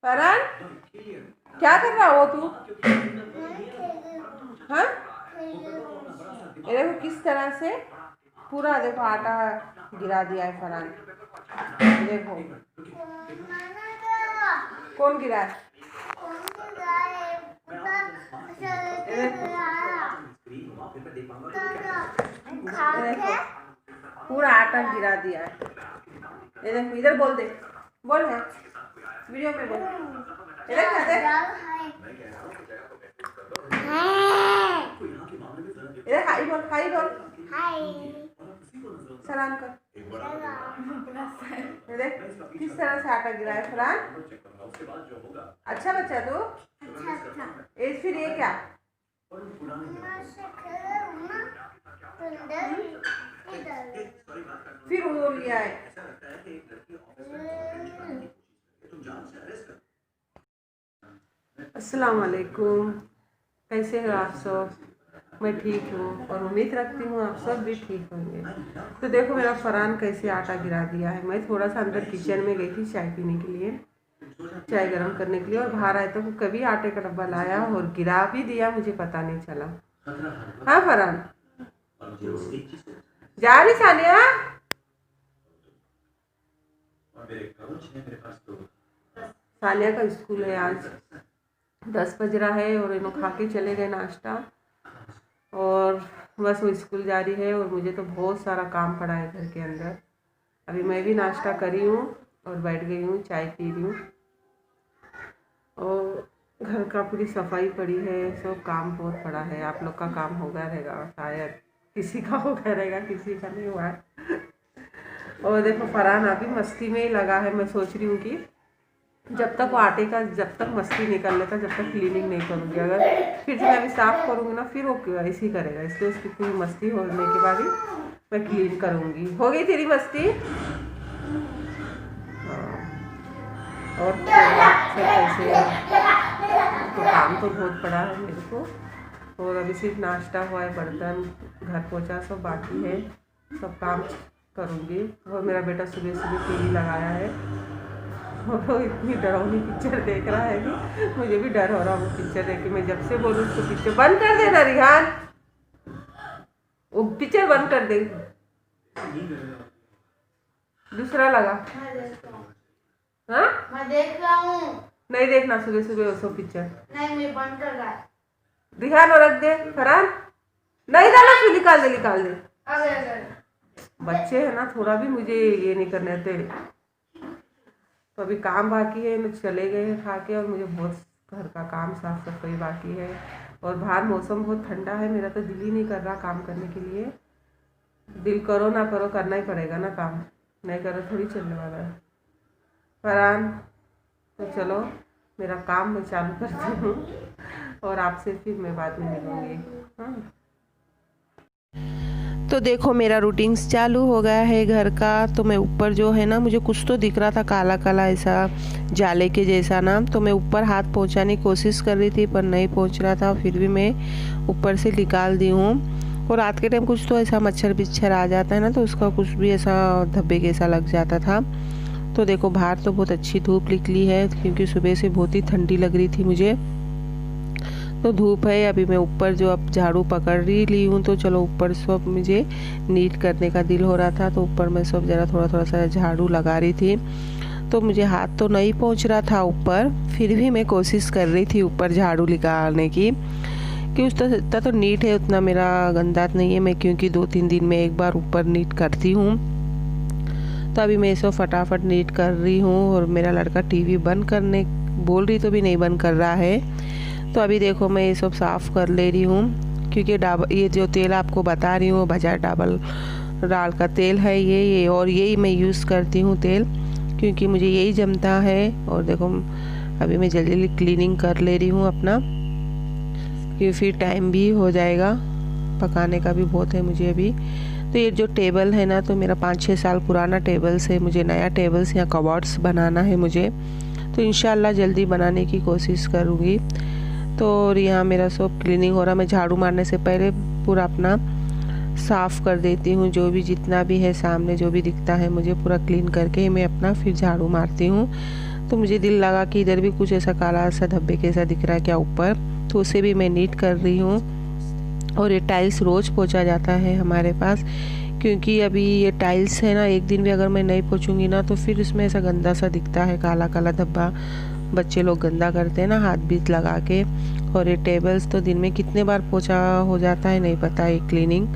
फरहान, क्या कर रहा हो तू? हाँ, ये देखो किस तरह से पूरा देखो आटा गिरा दिया है फरहान। देखो कौन गिरा है? पूरा आटा गिरा दिया है। ये देखो इधर बोल दे, बोल है वीडियो में बोल। ये देख इधर हाई बोल, हाई बोल, सलाम कर। ये देख किस तरह से आटा गिरा है फरहान। अच्छा बच्चा तू। फिर ये क्या? फिर वो लिया है। अस्सलाम वालेकुम, कैसे हो आप सब? मैं ठीक हूँ और उम्मीद रखती हूँ आप सब भी ठीक होंगे। तो देखो मेरा फरहान कैसे आटा गिरा दिया है। मैं थोड़ा सा अंदर किचन में गई थी चाय पीने के लिए, चाय गरम करने के लिए, और बाहर आए तो कभी आटे का डब्बा लाया और गिरा भी दिया, मुझे पता नहीं चला। हाँ फरहान, जा रही सानिया? सानिया का स्कूल है आज, 10 बज रहा है और इन्हों खा के चले गए नाश्ता, और बस वो स्कूल जा रही है और मुझे तो बहुत सारा काम पड़ा है घर के अंदर। अभी मैं भी नाश्ता करी हूँ और बैठ गई हूँ, चाय पी रही हूँ, और घर का पूरी सफाई पड़ी है, सब काम बहुत पड़ा है। आप लोग का काम हो गया रहेगा शायद, किसी का हो गया रहेगा, किसी का नहीं हुआ है। और देखो फरहान अभी मस्ती में ही लगा है। मैं सोच रही हूँ कि जब तक वो आटे का जब तक मस्ती निकल लेता जब तक क्लीनिंग नहीं करूँगी, अगर फिर जब मैं अभी साफ़ करूँगी ना फिर वो ऐसे ही करेगा, इसलिए उसकी पूरी मस्ती होने के बाद ही मैं क्लीन करूँगी। हो गई तेरी मस्ती? हाँ, और कैसे तो काम तो बहुत पड़ा है मेरे को, और अभी सिर्फ नाश्ता हुआ है, बर्तन घर पोछा सब बाकी है, सब काम करूँगी। और मेरा बेटा सुबह सुबह टीवी लगाया है और इतनी डरावनी पिक्चर देख रहा है कि मुझे भी डर हो रहा है वो पिक्चर देख के। मैं जब से बोलूँ उसको पिक्चर बंद कर देना रिहान, वो पिक्चर बंद कर दे, दूसरा लगा। हाँ मैं देख रहा हूँ। नहीं देखना सुबह सुबह वो सब पिक्चर, नहीं मैं बंद कर रहा है। रिहान और रख दे फरहान, नहीं डाला फिर निकाल दे, निकाल दे। बच्चे है ना, थोड़ा भी मुझे ये नहीं करने देते। तो अभी काम बाकी है, मैं चले गए हैं खा के, और मुझे बहुत घर का काम साफ सफाई बाकी है, और बाहर मौसम बहुत ठंडा है, मेरा तो दिल ही नहीं कर रहा काम करने के लिए। दिल करो ना करो करना ही पड़ेगा ना काम, नहीं करो थोड़ी चलने वाला है फरहान। तो चलो मेरा काम मैं चालू करती हूँ और आपसे फिर मैं बाद में मिलूँगी। हाँ, तो देखो मेरा रूटीन्स चालू हो गया है घर का। तो मैं ऊपर जो है ना, मुझे कुछ तो दिख रहा था काला काला ऐसा जाले के जैसा ना, तो मैं ऊपर हाथ पहुंचाने की कोशिश कर रही थी पर नहीं पहुंच रहा था, फिर भी मैं ऊपर से निकाल दी हूँ। और रात के टाइम कुछ तो ऐसा मच्छर बिच्छर आ जाता है ना, तो उसका कुछ भी ऐसा धब्बे जैसा लग जाता था। तो देखो बाहर तो बहुत अच्छी धूप निकली है, क्योंकि सुबह से बहुत ही ठंडी लग रही थी मुझे, तो धूप है। अभी मैं ऊपर जो अब झाड़ू पकड़ ली हूँ, तो चलो ऊपर सब मुझे नीट करने का दिल हो रहा था, तो ऊपर मैं सब जरा थोड़ा थोड़ा सा झाड़ू लगा रही थी। तो मुझे हाथ तो नहीं पहुँच रहा था ऊपर, फिर भी मैं कोशिश कर रही थी ऊपर झाड़ू लगाने की, कि उतना तो नीट है, उतना मेरा गंदा नहीं है। मैं क्योंकि 2-3 दिन में एक बार ऊपर नीट करती हूँ, तो अभी मैं सब फटाफट नीट कर रही हूँ। और मेरा लड़का टीवी बंद करने बोल रही तो भी नहीं बंद कर रहा है। तो अभी देखो मैं ये सब साफ़ कर ले रही हूँ, क्योंकि ये जो तेल आपको बता रही हूँ बजाज डाल का तेल है ये, और यही मैं यूज़ करती हूँ तेल, क्योंकि मुझे यही जमता है। और देखो अभी मैं जल्दी जल्दी क्लीनिंग कर ले रही हूँ अपना, क्योंकि फिर टाइम भी हो जाएगा, पकाने का भी बहुत है मुझे अभी। तो ये जो टेबल है ना, तो मेरा 5-6 साल पुराना टेबल्स है, मुझे नया टेबल्स या कबर्ड्स बनाना है मुझे, तो इंशाल्लाह जल्दी बनाने की कोशिश करूँगी। तो और यहाँ मेरा सब क्लीनिंग हो रहा, मैं झाड़ू मारने से पहले पूरा अपना साफ़ कर देती हूँ, जो भी जितना भी है सामने जो भी दिखता है मुझे पूरा क्लीन करके ही मैं अपना फिर झाड़ू मारती हूँ, तो मुझे दिल लगा कि इधर भी कुछ ऐसा काला सा धब्बे कैसा दिख रहा है क्या ऊपर, तो उसे भी मैं नीट कर रही हूँ। और ये टाइल्स रोज़ पोंछा जाता है हमारे पास, क्योंकि अभी ये टाइल्स है ना, एक दिन भी अगर मैं नहीं पोंछूंगी ना तो फिर इसमें ऐसा गंदा सा दिखता है, काला काला धब्बा। बच्चे लोग गंदा करते हैं ना हाथ बीत लगा के। और ये टेबल्स तो दिन में कितने बार पोंछा हो जाता है नहीं पता, ये क्लीनिंग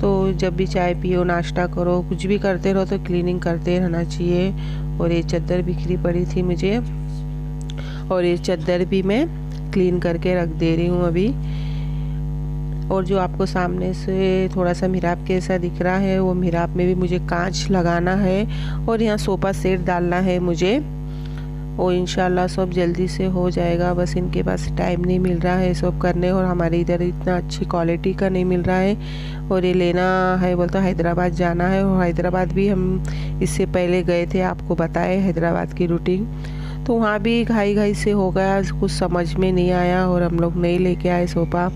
तो जब भी चाय पियो, नाश्ता करो, कुछ भी करते रहो तो क्लीनिंग करते रहना चाहिए। और ये चादर बिखरी पड़ी थी मुझे, और ये चादर भी मैं क्लीन करके रख दे रही हूँ अभी। और जो आपको सामने से थोड़ा सा मिहराब कैसा दिख रहा है, वो मिहराब में भी मुझे कांच लगाना है और यहाँ सोफ़ा सेट डालना है मुझे। और इंशाल्लाह सब जल्दी से हो जाएगा, बस इनके पास टाइम नहीं मिल रहा है सब करने, और हमारे इधर इतना अच्छी क्वालिटी का नहीं मिल रहा है। और ये लेना है बोलता हैदराबाद जाना है, और हैदराबाद भी हम इससे पहले गए थे, आपको बताए हैदराबाद की रूटीन। तो वहाँ भी घाई घाई से हो गया, कुछ समझ में नहीं आया और हम लोग नहीं लेके आए सोफ़ा।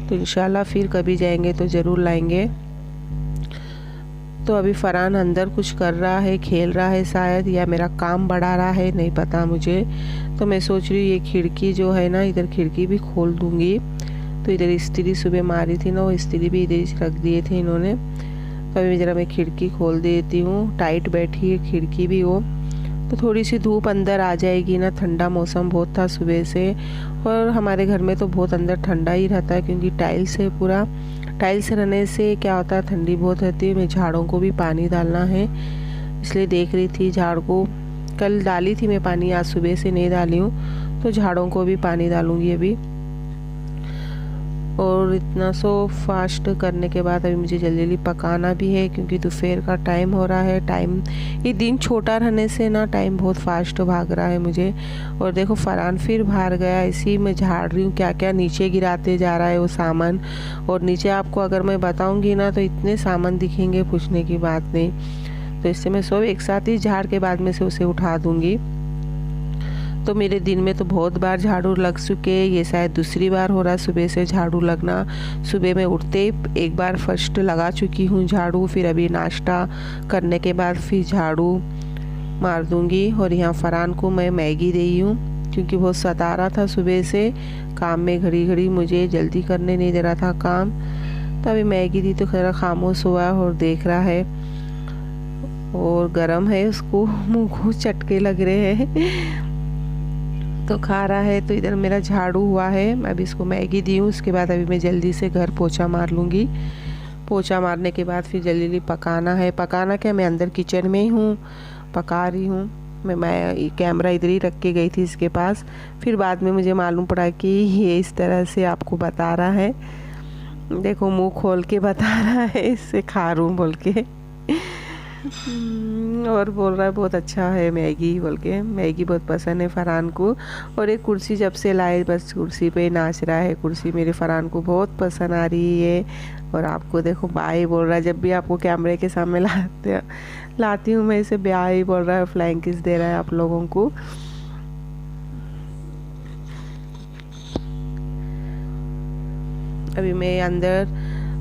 तो इंशाल्लाह फिर कभी जाएंगे तो ज़रूर लाएंगे। तो अभी फरहान अंदर कुछ कर रहा है, खेल रहा है शायद, या मेरा काम बढ़ा रहा है, नहीं पता मुझे। तो मैं सोच रही हूँ ये खिड़की जो है ना, इधर खिड़की भी खोल दूँगी। तो इधर इस्त्री सुबह मारी थी ना, वो इस्त्री भी इधर ही रख दिए थे इन्होंने। तो अभी ज़रा मैं खिड़की खोल देती हूँ, टाइट बैठी है खिड़की भी वो, तो थोड़ी सी धूप अंदर आ जाएगी ना। ठंडा मौसम बहुत था सुबह से, और हमारे घर में तो बहुत अंदर ठंडा ही रहता है क्योंकि टाइल्स है पूरा। टाइल्स रहने से क्या होता है, ठंडी बहुत रहती है। मैं झाड़ों को भी पानी डालना है, इसलिए देख रही थी झाड़ को। कल डाली थी मैं पानी, आज सुबह से नहीं डाली हूँ, तो झाड़ों को भी पानी डालूँगी अभी। और इतना सो फास्ट करने के बाद अभी मुझे जल्दी जल्दी पकाना भी है क्योंकि दोपहर का टाइम हो रहा है। टाइम ये दिन छोटा रहने से ना टाइम बहुत फास्ट भाग रहा है मुझे। और देखो फरहान फिर बाहर गया, इसी में झाड़ रही हूँ, क्या क्या नीचे गिराते जा रहा है वो सामान। और नीचे आपको अगर मैं बताऊँगी ना तो इतने सामान दिखेंगे, पूछने की बात नहीं। तो इससे मैं सब एक साथ ही झाड़ के बाद में से उसे उठा दूँगी। तो मेरे दिन में तो बहुत बार झाड़ू लग चुके, ये शायद दूसरी बार हो रहा है सुबह से झाड़ू लगना। सुबह में उठते ही एक बार फर्स्ट लगा चुकी हूँ झाड़ू, फिर अभी नाश्ता करने के बाद फिर झाड़ू मार दूँगी। और यहाँ फरहान को मैं मैगी दे हूँ क्योंकि बहुत सता रहा था सुबह से काम में, घड़ी घड़ी मुझे जल्दी करने नहीं दे रहा था काम। तो अभी मैगी दी तो खैर खामोश हुआ और देख रहा है, और गरम है, उसको मुँह को चटके लग रहे हैं तो खा रहा है। तो इधर मेरा झाड़ू हुआ है, मैं अभी इसको मैगी दी हूँ। उसके बाद अभी मैं जल्दी से घर पोछा मार लूँगी। पोछा मारने के बाद फिर जल्दी जल्दी पकाना है। पकाना क्या, मैं अंदर किचन में ही हूँ, पका रही हूँ। मैं कैमरा इधर ही रख के गई थी इसके पास, फिर बाद में मुझे मालूम पड़ा कि ये इस तरह से आपको बता रहा है। देखो मुँह खोल के बता रहा है, इससे खा रहा हूँ बोल के। और बोल रहा है बहुत अच्छा है मैगी बोल के। मैगी बहुत पसंद है फरहान को। और एक कुर्सी जब से लाए बस कुर्सी पे नाच रहा है। कुर्सी मेरे फरहान को बहुत पसंद आ रही है। और आपको देखो बाय बोल रहा है, जब भी आपको कैमरे के सामने लाती हूँ मैं इसे बाय बोल रहा है, फ्लाइंग किस दे रहा है आप लोगों को। अभी मैं अंदर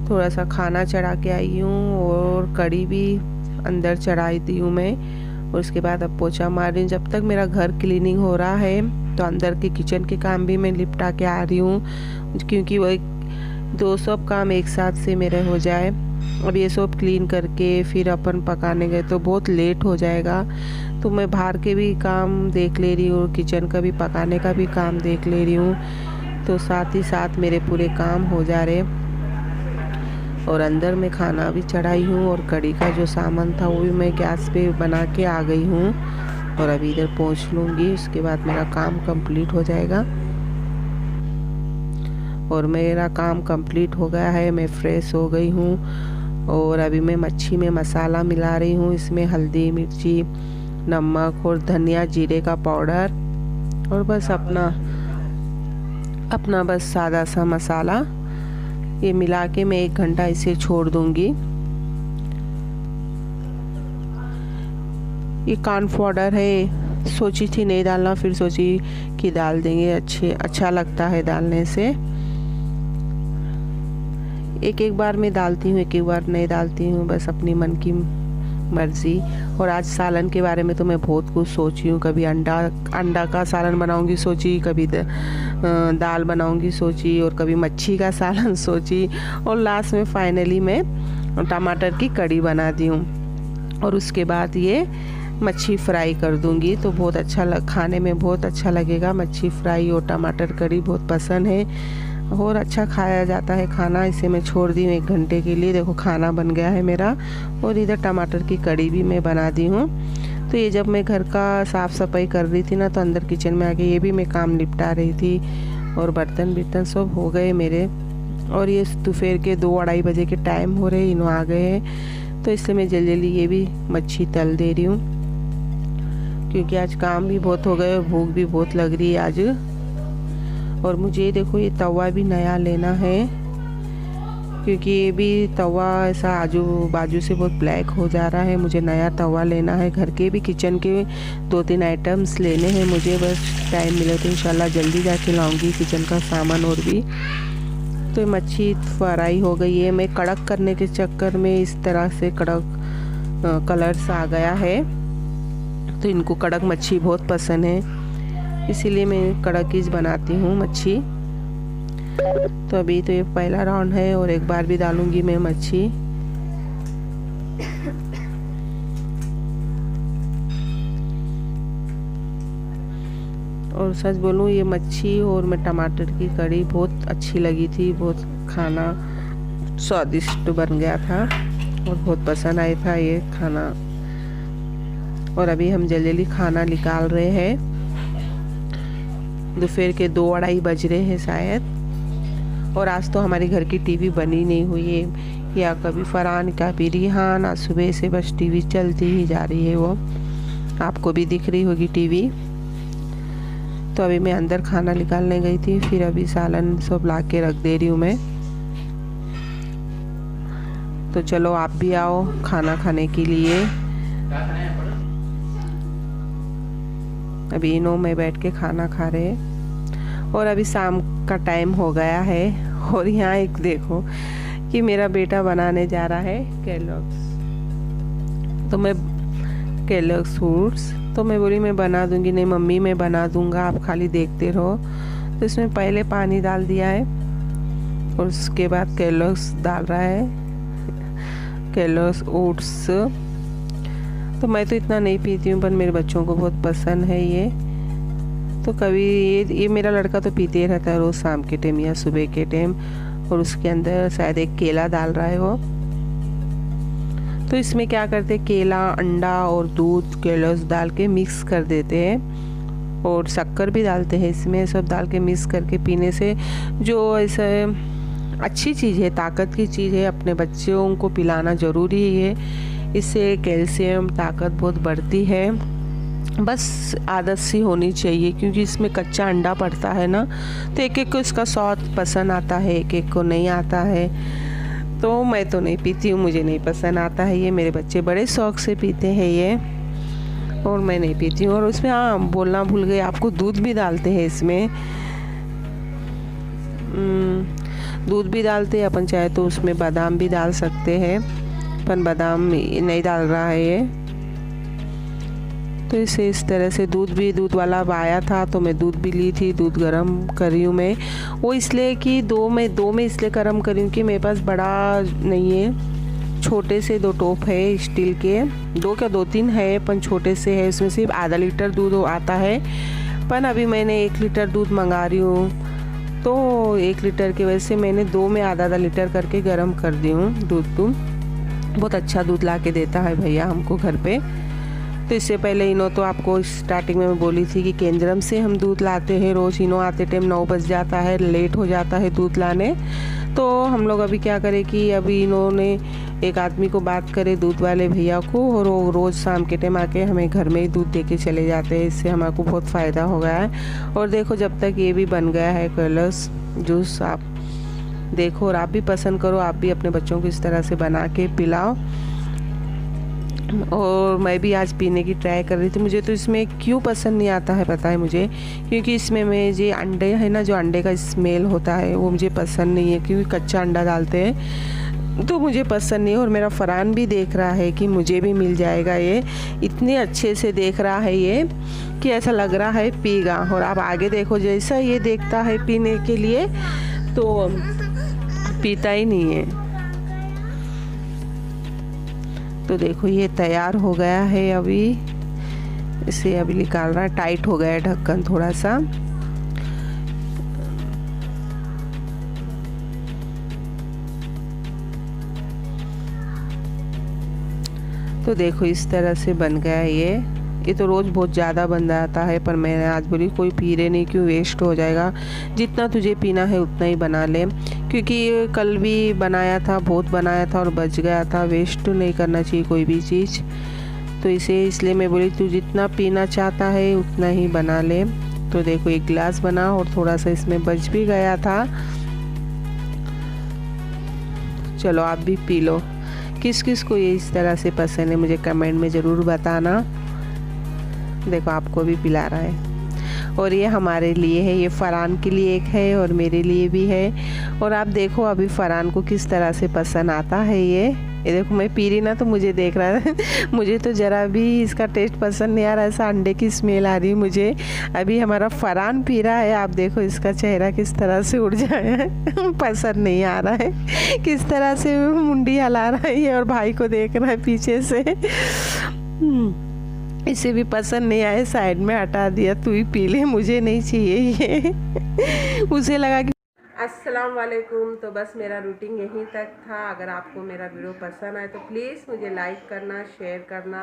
थोड़ा सा खाना चढ़ा के आई हूँ और कड़ी भी अंदर चढ़ाई दी हूँ मैं। और उसके बाद अब पोछा मार रही हूँ। जब तक मेरा घर क्लीनिंग हो रहा है तो अंदर के किचन के काम भी मैं निपटा के आ रही हूँ, क्योंकि वो दो सब काम एक साथ से मेरे हो जाए। अब ये सब क्लीन करके फिर अपन पकाने गए तो बहुत लेट हो जाएगा। तो मैं बाहर के भी काम देख ले रही हूँ, किचन का भी, पकाने का भी काम देख ले रही हूँ, तो साथ ही साथ मेरे पूरे काम हो जा रहे। और अंदर में खाना भी चढ़ाई हूँ और कड़ी का जो सामान था वो भी मैं गैस पे बना के आ गई हूँ। और अभी इधर पहुँच लूँगी, उसके बाद मेरा काम कंप्लीट हो जाएगा। और मेरा काम कंप्लीट हो गया है, मैं फ्रेश हो गई हूँ। और अभी मैं मच्छी में मसाला मिला रही हूँ, इसमें हल्दी, मिर्ची, नमक और धनिया जीरे का पाउडर, और बस अपना बस सादा सा मसाला ये मिला के मैं 1 घंटा इसे छोड़ दूंगी। ये कॉर्न पाउडर है, सोची थी नहीं डालना, फिर सोची कि डाल देंगे, अच्छा लगता है डालने से। एक बार मैं डालती हूँ, एक बार नहीं डालती हूँ, बस अपनी मन की मर्ज़ी। और आज सालन के बारे में तो मैं बहुत कुछ सोची हूँ, कभी अंडा का सालन बनाऊँगी सोची, कभी दाल बनाऊँगी सोची, और कभी मच्छी का सालन सोची, और लास्ट में फाइनली मैं टमाटर की कड़ी बना दी हूँ। और उसके बाद ये मच्छी फ्राई कर दूँगी तो बहुत अच्छा खाने में बहुत अच्छा लगेगा। मच्छी फ्राई और टमाटर कड़ी बहुत पसंद है और अच्छा खाया जाता है खाना। इसे मैं छोड़ दी हूँ 1 घंटे के लिए। देखो खाना बन गया है मेरा, और इधर टमाटर की कड़ी भी मैं बना दी हूँ। तो ये जब मैं घर का साफ़ सफाई कर रही थी ना, तो अंदर किचन में आके ये भी मैं काम निपटा रही थी, और बर्तन सब हो गए मेरे। और ये दोपहर के 2-2:30 बजे के टाइम हो रहे, इन्हों आ गए हैं, तो इसलिए मैं जल्दी ये भी मच्छी तल दे रही हूँ, क्योंकि आज काम भी बहुत हो गए और भूख भी बहुत लग रही है आज। और मुझे देखो ये तवा भी नया लेना है, क्योंकि ये भी तवा ऐसा आजू बाजू से बहुत ब्लैक हो जा रहा है। मुझे नया तवा लेना है। घर के भी किचन के 2-3 आइटम्स लेने हैं मुझे, बस टाइम मिले तो इंशाल्लाह जल्दी जाके लाऊंगी किचन का सामान और भी। तो मच्छी फ्राई हो गई है। मैं कड़क करने के चक्कर में इस तरह से कड़क कलर्स आ गया है, तो इनको कड़क मच्छी बहुत पसंद है, इसीलिए मैं कड़क ही बनाती हूँ मच्छी। तो अभी तो ये पहला राउंड है, और एक बार भी डालूंगी मैं मच्छी। और सच बोलूँ, ये मच्छी और मैं टमाटर की कड़ी बहुत अच्छी लगी थी, बहुत खाना स्वादिष्ट बन गया था और बहुत पसंद आया था ये खाना। और अभी हम जल्दी खाना निकाल रहे हैं। दोपहर के 2-2:30 बज रहे हैं शायद। और आज तो हमारे घर की टीवी बनी नहीं हुई है, या कभी फरहान कभी रिहान, आज सुबह से बस टीवी चलती ही जा रही है। वो आपको भी दिख रही होगी टीवी। तो अभी मैं अंदर खाना निकालने गई थी, फिर अभी सालन सब ला के रख दे रही हूँ मैं। तो चलो आप भी आओ खाना खाने के लिए। अभी इन्हों में बैठ के खाना खा रहे हैं, और अभी शाम का टाइम हो गया है। और यहाँ एक देखो कि मेरा बेटा बनाने जा रहा है केलॉग्स। तो मैं केलॉग्स फ्रूट्स, तो मैं बोली मैं बना दूंगी। नहीं मम्मी मैं बना दूंगा, आप खाली देखते रहो। तो इसमें पहले पानी डाल दिया है, और उसके बाद केलॉग्स डाल रहा है, केलॉग्स ओट्स। तो मैं तो इतना नहीं पीती हूँ, पर मेरे बच्चों को बहुत पसंद है ये। तो कभी ये मेरा लड़का तो पीते ही रहता है रोज़ शाम के टाइम या सुबह के टाइम। और उसके अंदर शायद एक केला डाल रहा है वो। तो इसमें क्या करते हैं, केला, अंडा और दूध केलॉग्स डाल के मिक्स कर देते हैं, और शक्कर भी डालते हैं इसमें। सब डाल के मिक्स करके पीने से जो ऐसा अच्छी चीज़ है, ताकत की चीज़ है, अपने बच्चों को पिलाना ज़रूरी है। इससे कैल्शियम ताकत बहुत बढ़ती है। बस आदत सी होनी चाहिए, क्योंकि इसमें कच्चा अंडा पड़ता है ना, तो एक एक को इसका स्वाद पसंद आता है, एक एक को नहीं आता है। तो मैं तो नहीं पीती हूँ, मुझे नहीं पसंद आता है ये। मेरे बच्चे बड़े शौक से पीते हैं ये, और मैं नहीं पीती हूँ। और उसमें हाँ बोलना भूल गई, आपको दूध भी डालते हैं इसमें। दूध भी डालते हैं अपन, चाहे तो उसमें बादाम भी डाल सकते हैं, पर बादाम नहीं डाल रहा है ये। तो इसे इस तरह से दूध वाला आया था, तो मैं दूध भी ली थी। दूध गरम कर रही हूँ मैं, वो इसलिए कि दो में इसलिए गरम कर रही हूँ कि मेरे पास बड़ा नहीं है, छोटे से 2 टोप है स्टील के, 2-3 है, पर छोटे से है। उसमें सिर्फ आधा लीटर दूध आता है, पर अभी मैंने 1 लीटर दूध मंगा रही हूँ, तो 1 लीटर की वजह से मैंने 2 में आधा लीटर करके गरम कर दी हूँ दूध को। बहुत अच्छा दूध ला के देता है भैया हमको घर पे। तो इससे पहले इन्हों तो आपको स्टार्टिंग में मैं बोली थी कि केंद्रम से हम दूध लाते हैं रोज़। इन्हों आते टाइम 9 बज जाता है, लेट हो जाता है दूध लाने। तो हम लोग अभी क्या करें कि अभी इन्होंने एक आदमी को बात करे, दूध वाले भैया को, और वो रोज़ शाम के टाइम आके हमें घर में ही दूध दे के चले जाते हैं। इससे हमारे बहुत फ़ायदा हो गया है। और देखो जब तक ये भी बन गया है केलॉग्स जूस, आप देखो और आप भी पसंद करो, आप भी अपने बच्चों को इस तरह से बना के पिलाओ। और मैं भी आज पीने की ट्राई कर रही थी। मुझे तो इसमें क्यों पसंद नहीं आता है पता है मुझे, क्योंकि इसमें मैं जो अंडे है ना, जो अंडे का स्मेल होता है वो मुझे पसंद नहीं है, क्योंकि कच्चा अंडा डालते हैं। तो मुझे पसंद नहीं। और मेरा फरहान भी देख रहा है कि मुझे भी मिल जाएगा, ये इतने अच्छे से देख रहा है ये कि ऐसा लग रहा है पीगा। और आप आगे देखो, जैसा ये देखता है पीने के लिए तो पीता ही नहीं है। तो देखो ये तैयार हो गया है, अभी इसे अभी निकाल रहा है। टाइट हो गया है ढक्कन थोड़ा सा। तो देखो इस तरह से बन गया है ये तो रोज़ बहुत ज़्यादा बन जाता है, पर मैंने आज बोली कोई पी रहे नहीं, क्यों वेस्ट हो जाएगा, जितना तुझे पीना है उतना ही बना ले। क्योंकि कल भी बनाया था, बहुत बनाया था और बच गया था। वेस्ट नहीं करना चाहिए कोई भी चीज़, तो इसलिए मैं बोली तू जितना पीना चाहता है उतना ही बना ले। तो देखो एक गिलास बना और थोड़ा सा इसमें बच भी गया था। चलो आप भी पी लो। किस किस को ये इस तरह से पसंद है मुझे कमेंट में ज़रूर बताना। देखो आपको भी पिला रहा है। और ये हमारे लिए है, ये फरहान के लिए एक है और मेरे लिए भी है। और आप देखो अभी फरहान को किस तरह से पसंद आता है ये देखो मैं पी रही ना तो मुझे देख रहा है मुझे तो ज़रा भी इसका टेस्ट पसंद नहीं आ रहा, ऐसा अंडे की स्मेल आ रही मुझे। अभी हमारा फरहान पी रहा है, आप देखो इसका चेहरा किस तरह से उड़ जाया है पसंद नहीं आ रहा है, किस तरह से मुंडी हिला रहा है ये और भाई को देख रहा है पीछे से। इसे भी पसंद नहीं आए, साइड में हटा दिया, तू ही पी ले, मुझे नहीं चाहिए ये उसे लगा कि अस्सलाम वालेकुम। तो बस मेरा रूटीन यहीं तक था। अगर आपको मेरा वीडियो पसंद आए तो प्लीज़ मुझे लाइक करना, शेयर करना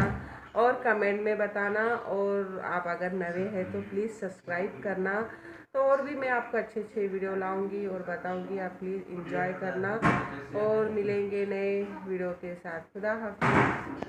और कमेंट में बताना। और आप अगर नए हैं तो प्लीज़ सब्सक्राइब करना। तो और भी मैं आपको अच्छे अच्छे वीडियो लाऊंगी और बताऊंगी, आप प्लीज़ इंजॉय करना। और मिलेंगे नए वीडियो के साथ। खुदा हाफिज़।